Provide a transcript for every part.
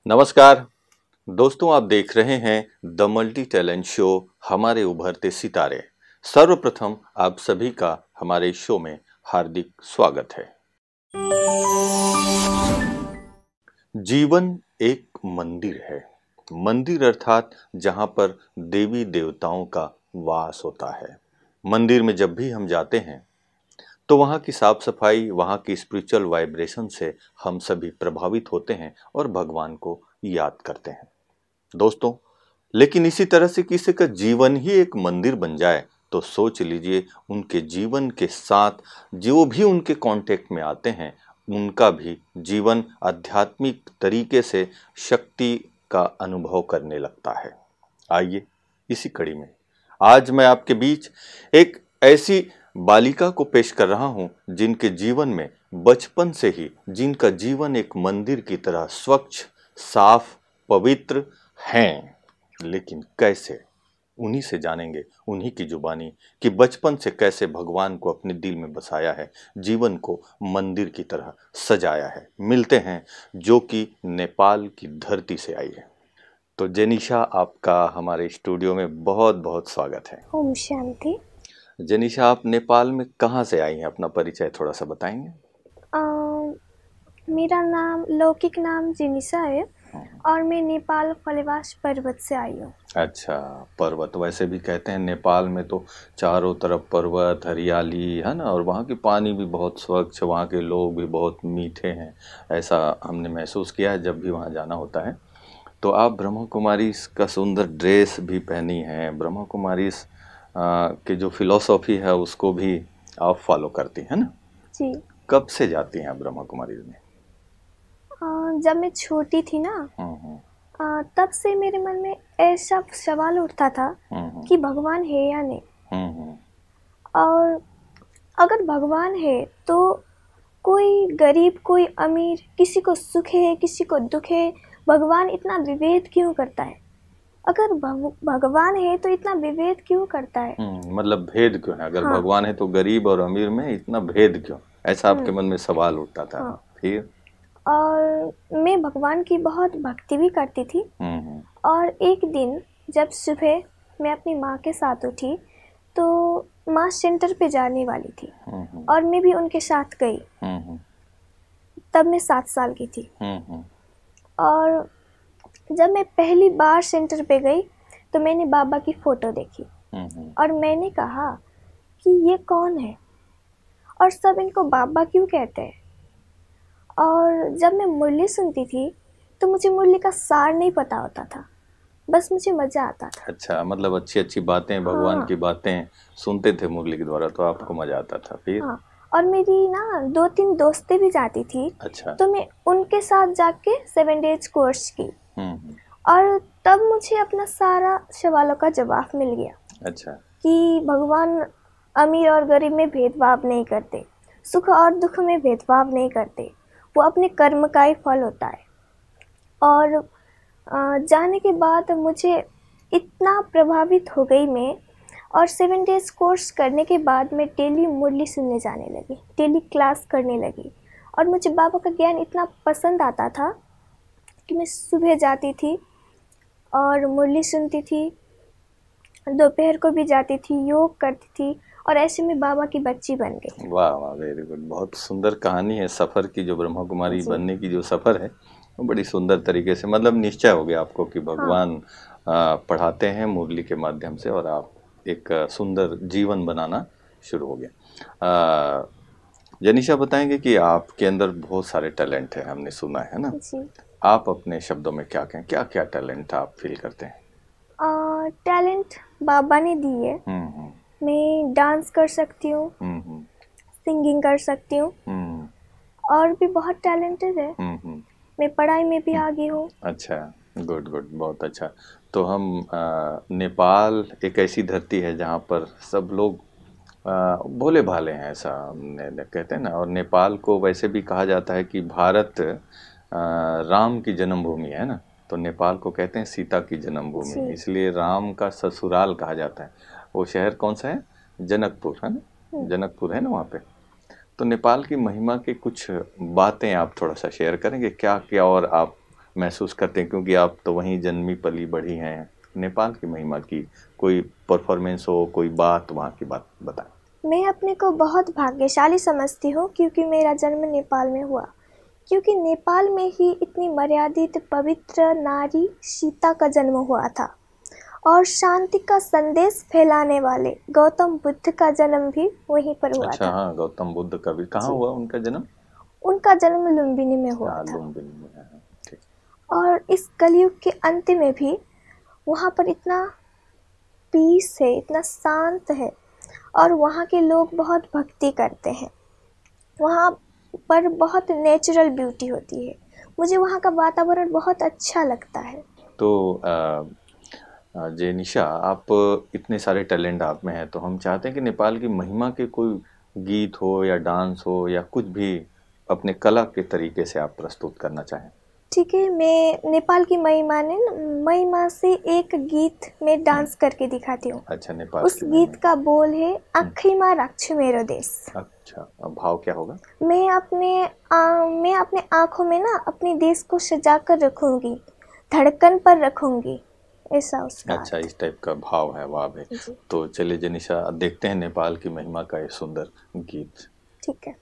नमस्कार दोस्तों, आप देख रहे हैं द मल्टी टैलेंट शो हमारे उभरते सितारे। सर्वप्रथम आप सभी का हमारे शो में हार्दिक स्वागत है। जीवन एक मंदिर है। मंदिर अर्थात जहां पर देवी देवताओं का वास होता है। मंदिर में जब भी हम जाते हैं तो वहाँ की साफ सफाई, वहाँ की स्पिरिचुअल वाइब्रेशन से हम सभी प्रभावित होते हैं और भगवान को याद करते हैं। दोस्तों, लेकिन इसी तरह से किसी का जीवन ही एक मंदिर बन जाए तो सोच लीजिए उनके जीवन के साथ जो भी उनके कांटेक्ट में आते हैं उनका भी जीवन आध्यात्मिक तरीके से शक्ति का अनुभव करने लगता है। आइए इसी कड़ी में आज मैं आपके बीच एक ऐसी बालिका को पेश कर रहा हूं जिनके जीवन में बचपन से ही जिनका जीवन एक मंदिर की तरह स्वच्छ, साफ, पवित्र हैं। लेकिन कैसे, उन्हीं से जानेंगे, उन्हीं की जुबानी कि बचपन से कैसे भगवान को अपने दिल में बसाया है, जीवन को मंदिर की तरह सजाया है। मिलते हैं जो कि नेपाल की धरती से आई है। तो जेनिशा, आपका हमारे स्टूडियो में बहुत बहुत स्वागत है। ओम शांति। जेनिशा, आप नेपाल में कहाँ से आई हैं? अपना परिचय थोड़ा सा बताएंगे। मेरा नाम लौकिक नाम जेनिशा है और मैं नेपाल फलेवास पर्वत से आई हूँ। अच्छा, पर्वत। वैसे भी कहते हैं नेपाल में तो चारों तरफ पर्वत, हरियाली है ना, और वहाँ की पानी भी बहुत स्वच्छ, वहाँ के लोग भी बहुत मीठे हैं। ऐसा हमने महसूस किया है जब भी वहाँ जाना होता है। तो आप ब्रह्मा कुमारी का सुंदर ड्रेस भी पहनी हैं, ब्रह्मा कुमारी की जो फिलॉसफी है उसको भी आप फॉलो करती हैं ना? जी। कब से जाती हैं आप ब्रह्मा कुमारी में? जब मैं छोटी थी ना, तब से मेरे मन में ऐसा सवाल उठता था कि भगवान है या नहीं। और अगर भगवान है तो कोई गरीब, कोई अमीर, किसी को सुख है, किसी को दुख है, भगवान इतना विभेद क्यों करता है? अगर भगवान है तो इतना विभेद क्यों करता है? मतलब भेद क्यों है? अगर भगवान है तो गरीब और अमीर में इतना भेद क्यों? ऐसा आपके मन में सवाल उठता था। फिर और मैं भगवान की बहुत भक्ति भी करती थी। और एक दिन जब सुबह मैं अपनी माँ के साथ उठी तो माँ सेंटर पे जाने वाली थी और मैं भी उनके साथ गई। तब मैं 7 साल की थी। और जब मैं पहली बार सेंटर पे गई तो मैंने बाबा की फ़ोटो देखी और मैंने कहा कि ये कौन है और सब इनको बाबा क्यों कहते हैं। और जब मैं मुरली सुनती थी तो मुझे मुरली का सार नहीं पता होता था, बस मुझे मज़ा आता था। अच्छा, मतलब अच्छी अच्छी बातें, भगवान की बातें सुनते थे मुरली के द्वारा तो आपको मज़ा आता था। फिर और मेरी ना 2-3 दोस्तें भी जाती थी। अच्छा। तो मैं उनके साथ जाके 7 डेज कोर्स की और तब मुझे अपना सारा सवालों का जवाब मिल गया। अच्छा। कि भगवान अमीर और गरीब में भेदभाव नहीं करते, सुख और दुख में भेदभाव नहीं करते, वो अपने कर्म का ही फल होता है। और जाने के बाद मुझे इतना प्रभावित हो गई मैं, और 7 डेज कोर्स करने के बाद मैं डेली मुरली सुनने जाने लगी, डेली क्लास करने लगी। और मुझे बाबा का ज्ञान इतना पसंद आता था कि मैं सुबह जाती थी और मुरली सुनती थी, दोपहर को भी जाती थी, योग करती थी और ऐसे में बाबा की बच्ची बन गई। वाह वाह, वेरी गुड। बहुत सुंदर कहानी है सफ़र की, जो ब्रह्मा कुमारी बनने की जो सफ़र है वो बड़ी सुंदर तरीके से, मतलब निश्चय हो गया आपको कि भगवान पढ़ाते हैं मुरली के माध्यम से और आप एक सुंदर जीवन बनाना शुरू हो गया। जनीशा, बताएंगे कि आपके अंदर बहुत सारे टैलेंट है, हमने सुना है ना? जी। आप अपने शब्दों में क्या कहें, क्या क्या टैलेंट आप फील करते हैं? टैलेंट बाबा ने दी है। मैं डांस कर सकती हूँ, सिंगिंग कर सकती हूँ और भी बहुत टैलेंटेड है। मैं पढ़ाई में भी आगे हूँ। अच्छा, गुड गुड, बहुत अच्छा। तो हम नेपाल एक ऐसी धरती है जहाँ पर सब लोग भोले भाले हैं, ऐसा कहते हैं ना। और नेपाल को वैसे भी कहा जाता है कि भारत राम की जन्मभूमि है ना, तो नेपाल को कहते हैं सीता की जन्मभूमि, इसलिए राम का ससुराल कहा जाता है। वो शहर कौन सा है? जनकपुर, है ना? जनकपुर है ना वहाँ पे। तो नेपाल की महिमा की कुछ बातें आप थोड़ा सा शेयर करेंगे क्या क्या, और आप महसूस करते हैं, क्योंकि आप तो वहीं जन्मी पली बढ़ी हैं। नेपाल की महिमा की कोई परफॉर्मेंस हो, कोई बात, वहाँ की बात बताएं। मैं अपने को बहुत भाग्यशाली समझती हूँ क्योंकि मेरा जन्म नेपाल में हुआ, क्योंकि नेपाल में ही इतनी मर्यादित पवित्र नारी सीता का जन्म हुआ था और शांति का संदेश फैलाने वाले गौतम बुद्ध का जन्म भी वहीं पर हुआ था। हाँ, गौतम बुद्ध का भी कहाँ हुआ उनका जन्म? उनका जन्म लुम्बिनी में हुआ था। लुम्बिनी में। ठीक। और इस कलयुग के अंत में भी वहाँ पर इतना पीस है, इतना शांत है और वहाँ के लोग बहुत भक्ति करते हैं। वहाँ पर बहुत नेचुरल ब्यूटी होती है। मुझे वहाँ का वातावरण बहुत अच्छा लगता है। तो जेनिशा, आप इतने सारे टैलेंट आप में हैं, तो हम चाहते हैं कि नेपाल की महिमा के कोई गीत हो या डांस हो या कुछ भी अपने कला के तरीके से आप प्रस्तुत करना चाहें। ठीक है, मैं नेपाल की महिमा से एक गीत में डांस करके दिखाती हूँ। अच्छा, नेपाल उस गीत का बोल है आँखैमा राख्छु मेरो देश। अच्छा, अब भाव क्या होगा? मैं अपने आँखों में ना अपने देश को सजा कर रखूँगी, धड़कन पर रखूँगी, ऐसा उसका। अच्छा, इस टाइप का भाव है, वाह भाई। तो चलिए जेनिशा, देखते हैं नेपाल की महिमा का ये सुंदर गीत। ठीक है।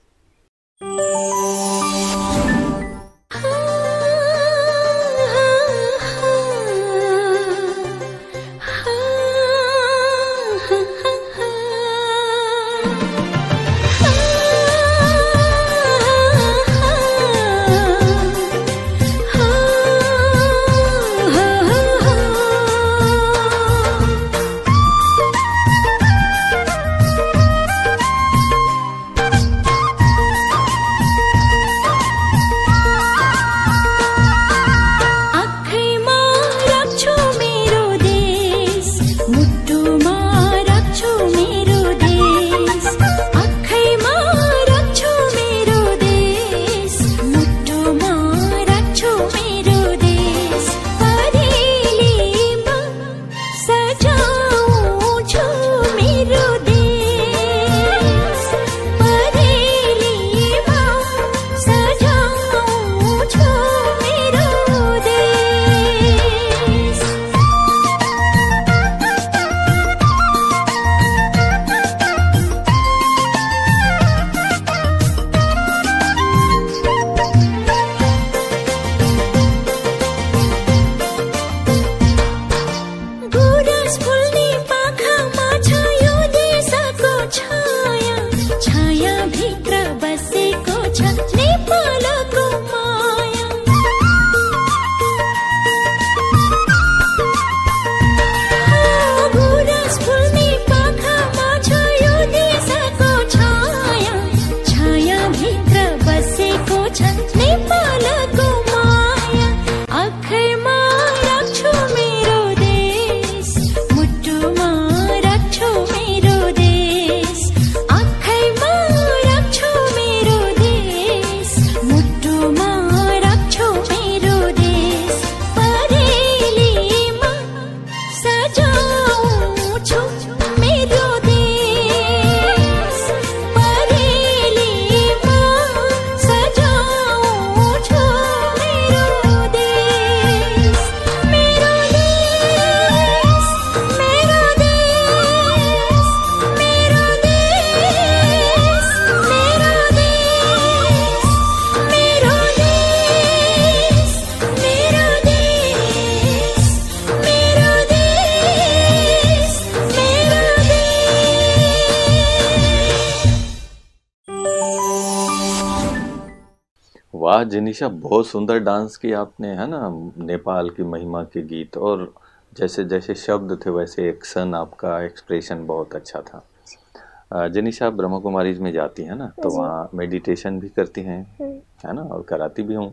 वाह जेनिशा, बहुत सुंदर डांस किया आपने, है ना, नेपाल की महिमा के गीत। और जैसे जैसे शब्द थे वैसे एक्शन, आपका एक्सप्रेशन बहुत अच्छा था। जेनिशा, आप ब्रह्मा कुमारीज में जाती हैं ना, तो वहाँ मेडिटेशन भी करती हैं, है ना, और कराती भी हूँ,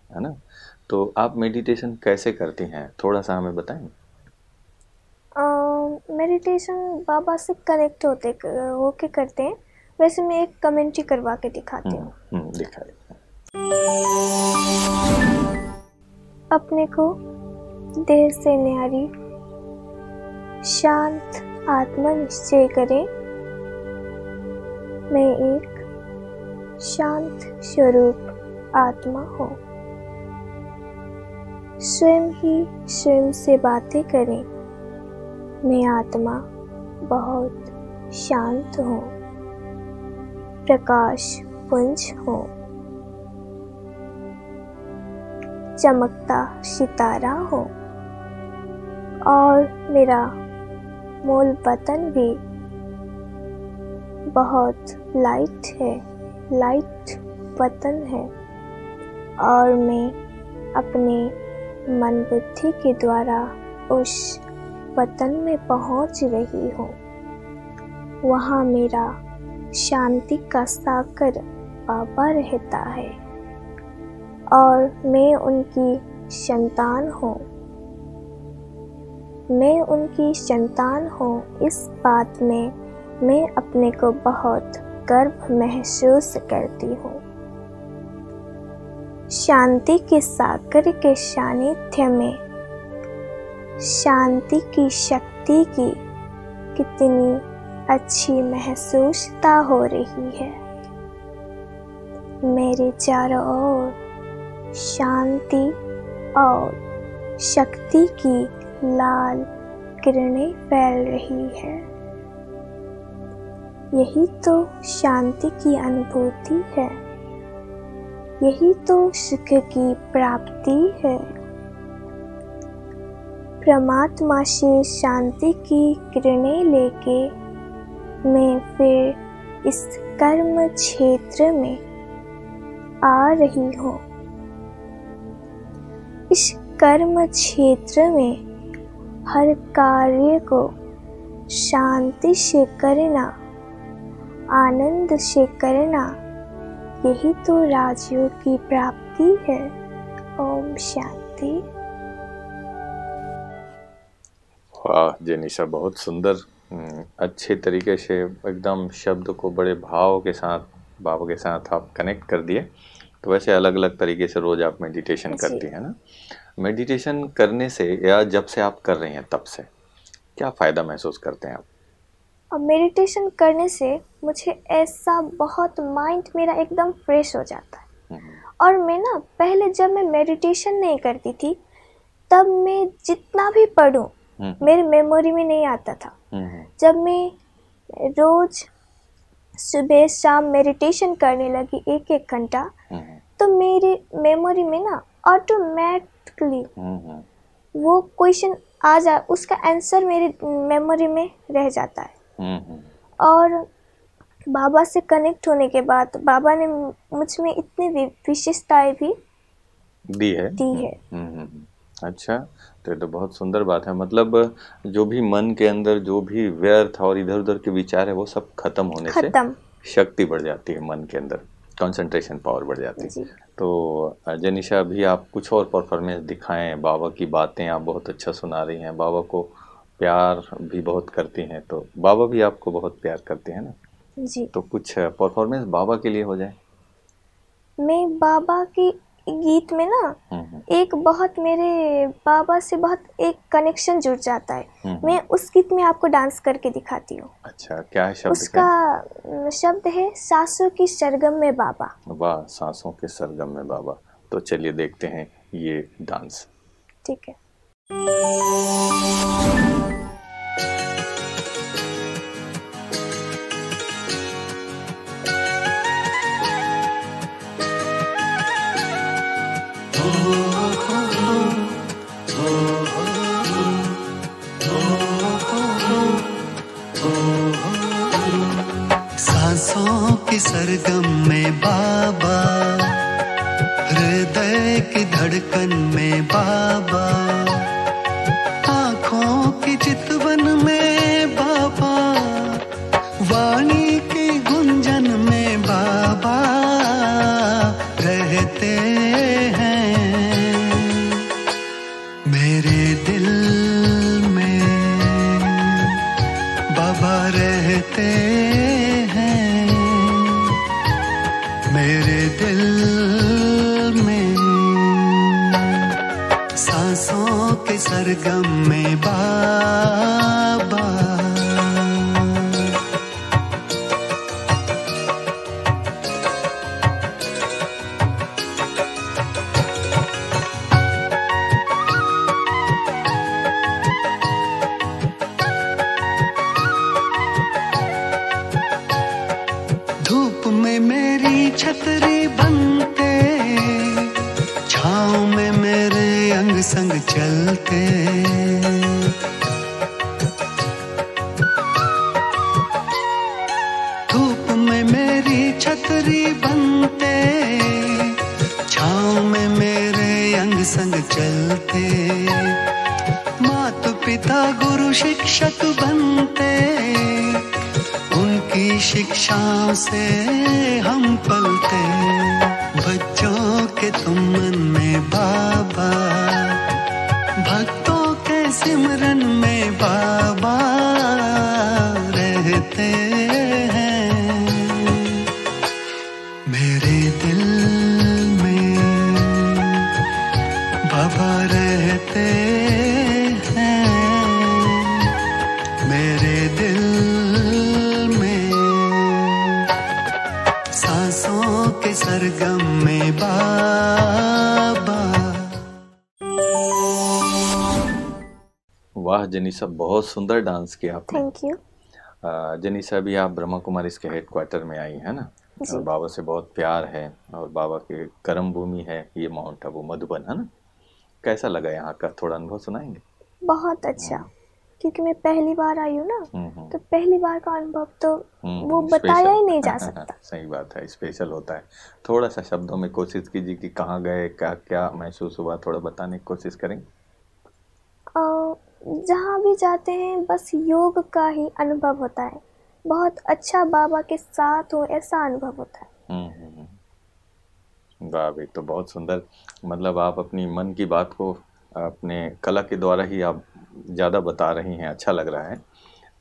है ना। तो आप मेडिटेशन कैसे करती हैं, थोड़ा सा हमें बताएं। मेडिटेशन बाबा से कनेक्ट होके करते हैं। वैसे मैं एक कमेंट्री करवा के दिखाती हूँ। दिखाइए। अपने को देह से न्यारी शांत आत्मा निश्चय करें। मैं एक शांत स्वरूप आत्मा हूँ। स्वयं ही स्वयं से बातें करें। मैं आत्मा बहुत शांत हूँ, प्रकाश पुंज हूँ, चमकता सितारा हूँ और मेरा मूल वतन भी बहुत लाइट है, लाइट वतन है और मैं अपने मन बुद्धि के द्वारा उस वतन में पहुंच रही हूँ। वहाँ मेरा शांति का सागर बाबा रहता है और मैं उनकी संतान हूँ। मैं उनकी संतान हूँ, इस बात में मैं अपने को बहुत गर्व महसूस करती हूँ। शांति के सागर के सानिध्य में शांति की शक्ति की कितनी अच्छी महसूसता हो रही है। मेरे चारों ओर शांति और शक्ति की लाल किरणें फैल रही है। यही तो शांति की अनुभूति है, यही तो सुख की प्राप्ति है। परमात्मा से शांति की किरणें लेके मैं फिर इस कर्म क्षेत्र में आ रही हूँ। इस कर्म क्षेत्र में हर कार्य को शांति से करना, आनंद से करना, यही तो राजयोग की प्राप्ति है। ओम शांति। वाह जेनिशा, बहुत सुंदर, अच्छे तरीके से एकदम शब्द को बड़े भाव के साथ बाबा के साथ आप कनेक्ट कर दिए। तो वैसे अलग अलग तरीके से रोज आप मेडिटेशन करती हैं ना? मेडिटेशन करने से या जब से आप कर रही हैं तब से क्या फ़ायदा महसूस करते हैं आप? मेडिटेशन करने से मुझे ऐसा बहुत माइंड मेरा एकदम फ्रेश हो जाता है। और मैं ना पहले जब मैं मेडिटेशन नहीं करती थी तब मैं जितना भी पढूं मेरे मेमोरी में नहीं आता था। जब मैं रोज सुबह शाम मेडिटेशन करने लगी 1-1 घंटा, तो मेरे मेमोरी में ना ऑटोमेटिकली वो क्वेश्चन आ जा, उसका आंसर मेरे मेमोरी में रह जाता है। और बाबा से कनेक्ट होने के बाद बाबा ने मुझ में इतनी विशेषताएं भी दी है। अच्छा, तो ये तो बहुत सुंदर बात है। मतलब जो भी मन के अंदर जो भी व्यर्थ और इधर उधर के विचार है वो सब खत्म होने से शक्ति बढ़ जाती है, मन के अंदर कंसंट्रेशन पावर बढ़ जाती है। तो जेनिशा, अभी आप कुछ और परफॉर्मेंस दिखाएं। बाबा की बातें आप बहुत अच्छा सुना रही हैं, बाबा को प्यार भी बहुत करती हैं, तो बाबा भी आपको बहुत प्यार करते हैं ना जी। तो कुछ परफॉर्मेंस बाबा के लिए हो जाए। मैं बाबा की गीत में ना एक बहुत मेरे बाबा से बहुत एक कनेक्शन जुड़ जाता है। मैं उस गीत में आपको डांस करके दिखाती हूँ। अच्छा, क्या है शब्द? उसका शब्द है सांसों की सरगम में बाबा। वाह, सांसों के सरगम में बाबा। तो चलिए देखते हैं ये डांस। ठीक है। सांसों की सरगम में बाबा, हृदय की धड़कन में बाबा, आँखों की चितवन में बाबा, वाणी की गुंजन में बाबा रहते हैं। मेरे दिल में बाबा रहते हैं, मेरे दिल में सांसों के सरगम में बाबा। धूप में मेरी छतरी बनते, छाँव में मेरे अंग संग चलते। धूप में मेरी छतरी बनते, छाँव में मेरे अंग संग चलते। माता पिता गुरु शिक्षक बनते, उनकी शिक्षाओं से हम पलते। बच्चों के तुम मन में बाबा, भक्तों के सिमरन में बाबा रहते हैं। मेरे दिल में बाबा रहते हैं, मेरे दिल में। सांसों के सरगम में बाबा। वाह जनीसा, बहुत सुंदर डांस किया आपने। Thank you. जनीसा, अभी आप ब्रह्मा कुमारी के हेडक्वार्टर में आई है ना, और बाबा से बहुत प्यार है, और बाबा के कर्म भूमि है ये माउंट आबू मधुबन, है ना। कैसा लगा यहाँ का, थोड़ा अनुभव सुनाएंगे? बहुत अच्छा, क्योंकि मैं पहली बार आई हूँ ना, तो पहली बार का अनुभव तो वो बताया ही नहीं जा सकता। सही बात है, स्पेशल होता है। थोड़ा सा शब्दों में कोशिश कीजिए कि कहाँ गए, क्या क्या महसूस हुआ, थोड़ा बताने की कोशिश करेंगे। जहाँ भी जाते हैं बस योग का ही अनुभव होता है, बहुत अच्छा बाबा के साथ हो ऐसा अनुभव होता है। वाह भाई, तो बहुत सुंदर। मतलब आप अपनी मन की बात को अपने कला के द्वारा ही आप ज़्यादा बता रही हैं, अच्छा लग रहा है।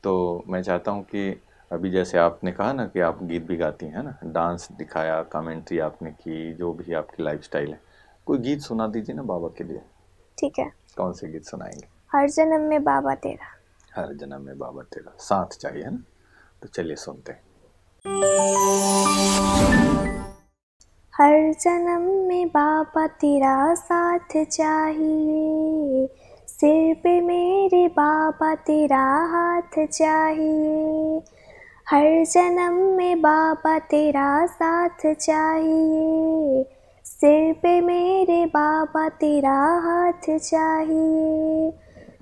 तो मैं चाहता हूँ कि अभी जैसे आपने कहा ना कि आप गीत भी गाती हैं ना, डांस दिखाया, कमेंट्री आपने की, जो भी आपकी लाइफस्टाइल है, कोई गीत सुना दीजिए ना बाबा के लिए। ठीक है। कौन से गीत सुनाएंगे? हर जन्म में बाबा तेरा। हर जन्म में बाबा तेरा, साथ चाहिए ना, तो चलिए सुनते हैं। हर जन्म में बाबा तेरा साथ चाहिए, सिर पे मेरे बाबा तेरा हाथ चाहिए। हर जन्म में बाबा तेरा साथ चाहिए, सिर पे मेरे बाबा तेरा हाथ चाहिए।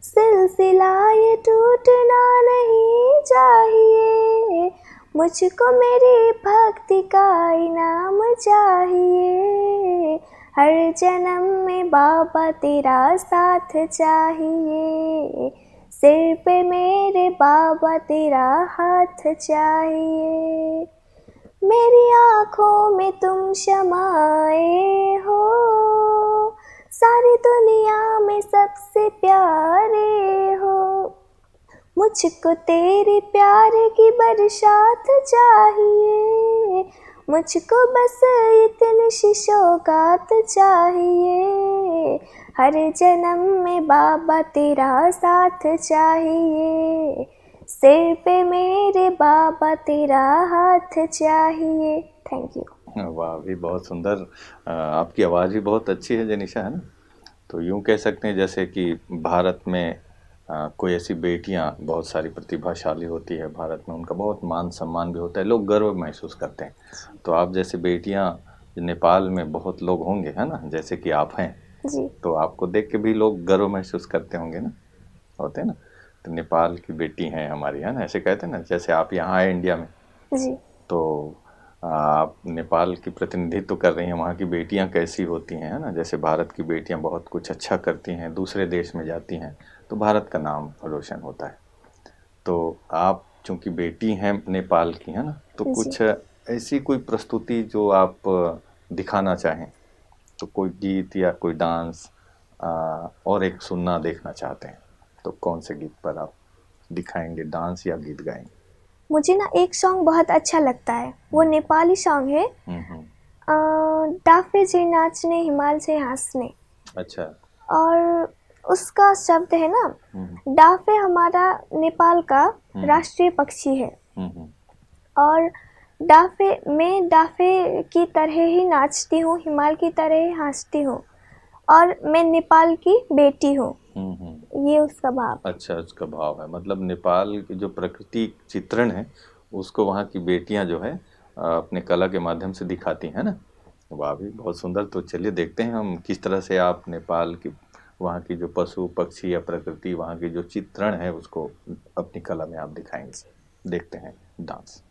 सिलसिला ये टूटना नहीं चाहिए, मुझको मेरी भक्ति का इनाम चाहिए। हर जन्म में बाबा तेरा साथ चाहिए, सिर पे मेरे बाबा तेरा हाथ चाहिए। मेरी आँखों में तुम शमाए हो, सारी दुनिया में सबसे प्यारे हो। मुझको तेरे प्यार की बरसात चाहिए, मुझको बस इतनी सी सौगात चाहिए। हर जन्म में बाबा तेरा साथ चाहिए, सिर पे मेरे बाबा तेरा हाथ चाहिए। Thank you. वाह भी, बहुत सुंदर। आपकी आवाज़ भी बहुत अच्छी है जनीशा, है ना। तो यूँ कह सकते हैं जैसे कि भारत में कोई ऐसी बेटियां बहुत सारी प्रतिभाशाली होती है भारत में, उनका बहुत मान सम्मान भी होता है, लोग गर्व महसूस करते हैं। तो आप जैसे बेटियां नेपाल में बहुत लोग होंगे, है ना, जैसे कि आप हैं जी। तो आपको देख के भी लोग गर्व महसूस करते होंगे ना, होते हैं ना। तो नेपाल की बेटी हैं हमारी, है ना, ऐसे कहते हैं ना। जैसे आप यहाँ आए इंडिया में जी, तो आप नेपाल की प्रतिनिधित्व कर रही हैं, वहाँ की बेटियाँ कैसी होती हैं, है ना। जैसे भारत की बेटियाँ बहुत कुछ अच्छा करती हैं, दूसरे देश में जाती हैं तो भारत का नाम रोशन होता है। तो आप चूँकि बेटी हैं नेपाल की, है ना, तो कुछ ऐसी कोई प्रस्तुति जो आप दिखाना चाहें, तो कोई गीत या कोई डांस और एक सुनना देखना चाहते हैं, तो कौन से गीत पर आप दिखाएंगे, डांस या गीत गाएंगे? मुझे ना एक सॉन्ग बहुत अच्छा लगता है, वो नेपाली सॉन्ग है, डाफे जे नाचने हिमाल से हंसने। अच्छा। और उसका शब्द है ना, डाफे हमारा नेपाल का राष्ट्रीय पक्षी है, और मैं डाफे की तरह ही नाचती हूँ, हिमाल की तरह ही हंसती हूँ, और मैं नेपाल की बेटी हूँ। ये उसका भाव। अच्छा, उसका भाव है, मतलब नेपाल की जो प्रकृति चित्रण है उसको वहाँ की बेटियाँ जो है अपने कला के माध्यम से दिखाती हैं ना। वाह भी, बहुत सुंदर। तो चलिए देखते हैं हम किस तरह से आप नेपाल की वहाँ की जो पशु पक्षी या प्रकृति, वहाँ की जो चित्रण है उसको अपनी कला में आप दिखाएंगे। देखते हैं डांस।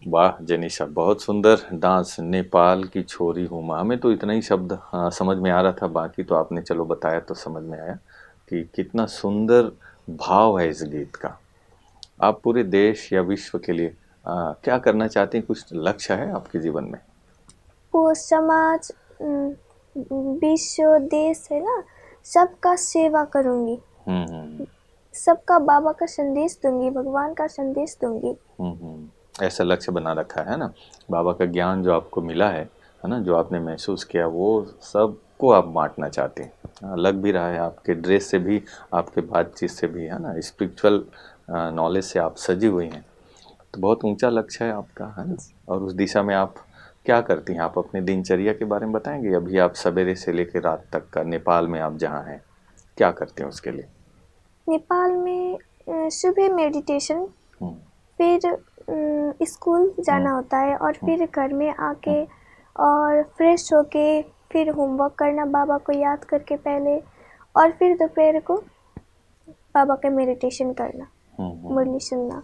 वाह जनीशा, बहुत सुंदर डांस। नेपाल की छोरी हूँ माँ, हमें तो इतना ही शब्द समझ में आ रहा था, बाकी तो आपने चलो बताया तो समझ में आया कि कितना सुंदर भाव है इस गीत का। आप पूरे देश या विश्व के लिए क्या करना चाहते हैं? कुछ लक्ष्य है आपके जीवन में? को समाज, विश्व, देश है ना, सबका सेवा करूँगी। सबका बाबा का संदेश दूंगी, भगवान का संदेश दूंगी। ऐसा लक्ष्य बना रखा है ना। बाबा का ज्ञान जो आपको मिला है ना, जो आपने महसूस किया, वो सबको आप बांटना चाहते हैं। लग भी रहा है आपके ड्रेस से भी, आपके बातचीत से भी, है ना, स्पिरिचुअल नॉलेज से आप सजी हुई हैं। तो बहुत ऊंचा लक्ष्य है आपका, है ना। और उस दिशा में आप क्या करती हैं? आप अपनी दिनचर्या के बारे में बताएंगे? अभी आप सवेरे से लेकर रात तक का नेपाल में आप जहाँ हैं, क्या करते हैं उसके लिए? नेपाल में सुबह मेडिटेशन, फिर स्कूल जाना होता है, और फिर घर में आके और फ्रेश होके फिर होमवर्क करना बाबा को याद करके पहले, और फिर दोपहर को बाबा का मेडिटेशन करना, मुरली सुनना।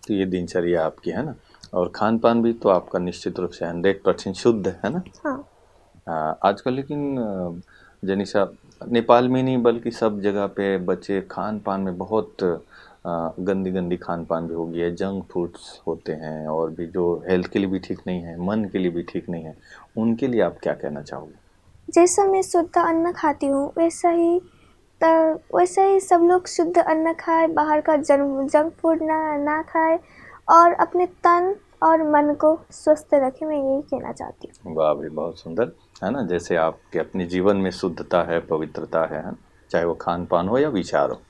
तो ये दिनचर्या आपकी है ना। और खान पान भी तो आपका निश्चित रूप से 100% शुद्ध है ना। हाँ। आजकल लेकिन जनिशा, नेपाल में नहीं बल्कि सब जगह पे बच्चे खान पान में बहुत गंदी खान पान भी हो गई है। जंक फूड्स होते हैं, और भी जो हेल्थ के लिए भी ठीक नहीं है, मन के लिए भी ठीक नहीं है। उनके लिए आप क्या कहना चाहोगे? जैसा मैं शुद्ध अन्न खाती हूँ वैसा ही सब लोग शुद्ध अन्न खाए, बाहर का जंक फूड ना खाए, और अपने तन और मन को स्वस्थ रखें। मैं यही कहना चाहती हूँ। वाह भाई, बहुत सुंदर, है ना। जैसे आपके अपने जीवन में शुद्धता है, पवित्रता है, चाहे वो खान पान हो या विचार हो।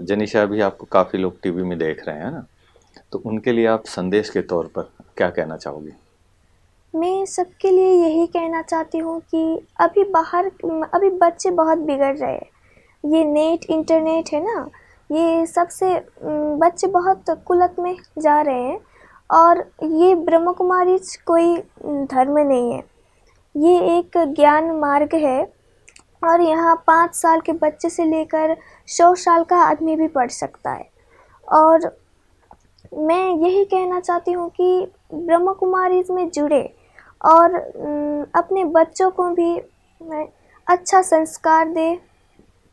जनिशा, अभी आपको काफ़ी लोग टीवी में देख रहे हैं ना, तो उनके लिए आप संदेश के तौर पर क्या कहना चाहोगी? मैं सबके लिए यही कहना चाहती हूँ कि अभी बच्चे बहुत बिगड़ रहे हैं। ये नेट, इंटरनेट है ना, ये सबसे बच्चे बहुत कुलत में जा रहे हैं। और ये ब्रह्म कुमारी कोई धर्म नहीं है, ये एक ज्ञान मार्ग है। और यहाँ 5 साल के बच्चे से लेकर 100 साल का आदमी भी पढ़ सकता है। और मैं यही कहना चाहती हूँ कि ब्रह्म कुमारी में जुड़े, और अपने बच्चों को भी अच्छा संस्कार दे।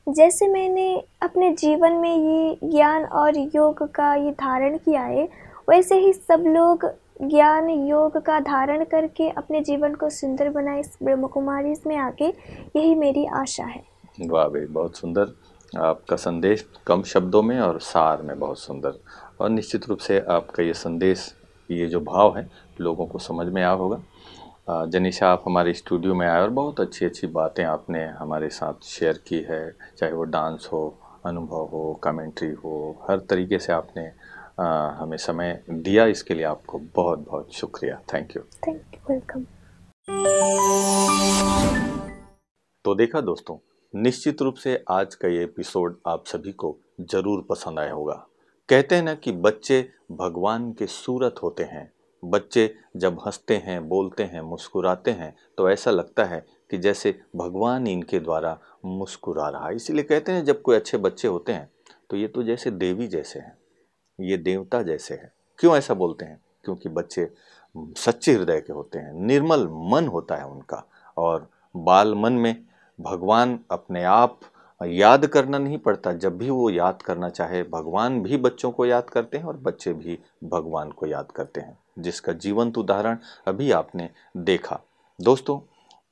जैसे मैंने अपने जीवन में ये ज्ञान और योग का ये धारण किया है, वैसे ही सब लोग ज्ञान योग का धारण करके अपने जीवन को सुंदर बनाए इस ब्रह्म कुमारी में आके, यही मेरी आशा है। वाह भाई, बहुत सुंदर आपका संदेश, कम शब्दों में और सार में बहुत सुंदर। और निश्चित रूप से आपका ये संदेश, ये जो भाव है, लोगों को समझ में आया होगा। जनिशा, आप हमारे स्टूडियो में आए और बहुत अच्छी बातें आपने हमारे साथ शेयर की है, चाहे वो डांस हो, अनुभव हो, कमेंट्री हो, हर तरीके से आपने हमें समय दिया। इसके लिए आपको बहुत बहुत शुक्रिया। Thank you. वेलकम। तो देखा दोस्तों, निश्चित रूप से आज का ये एपिसोड आप सभी को जरूर पसंद आया होगा। कहते हैं ना कि बच्चे भगवान के सूरत होते हैं। बच्चे जब हंसते हैं, बोलते हैं, मुस्कुराते हैं, तो ऐसा लगता है कि जैसे भगवान इनके द्वारा मुस्कुरा रहा है। इसीलिए कहते हैं जब कोई अच्छे बच्चे होते हैं तो ये तो जैसे देवी जैसे हैं, ये देवता जैसे हैं। क्यों ऐसा बोलते हैं? क्योंकि बच्चे सच्चे हृदय के होते हैं, निर्मल मन होता है उनका, और बाल मन में भगवान अपने आप याद करना नहीं पड़ता। जब भी वो याद करना चाहे, भगवान भी बच्चों को याद करते हैं और बच्चे भी भगवान को याद करते हैं, जिसका जीवंत उदाहरण अभी आपने देखा। दोस्तों,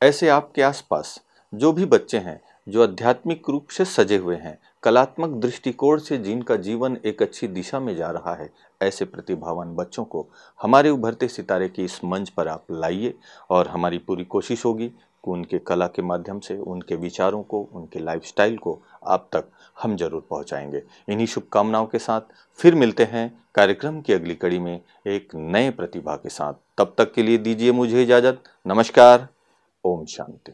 ऐसे आपके आसपास जो भी बच्चे हैं जो आध्यात्मिक रूप से सजे हुए हैं, कलात्मक दृष्टिकोण से जिनका जीवन एक अच्छी दिशा में जा रहा है, ऐसे प्रतिभावान बच्चों को हमारे उभरते सितारे के इस मंच पर आप लाइए। और हमारी पूरी कोशिश होगी कि उनके कला के माध्यम से, उनके विचारों को, उनके लाइफस्टाइल को आप तक हम जरूर पहुंचाएंगे। इन्हीं शुभकामनाओं के साथ फिर मिलते हैं कार्यक्रम की अगली कड़ी में एक नए प्रतिभा के साथ। तब तक के लिए दीजिए मुझे इजाजत। नमस्कार। ओम शांति।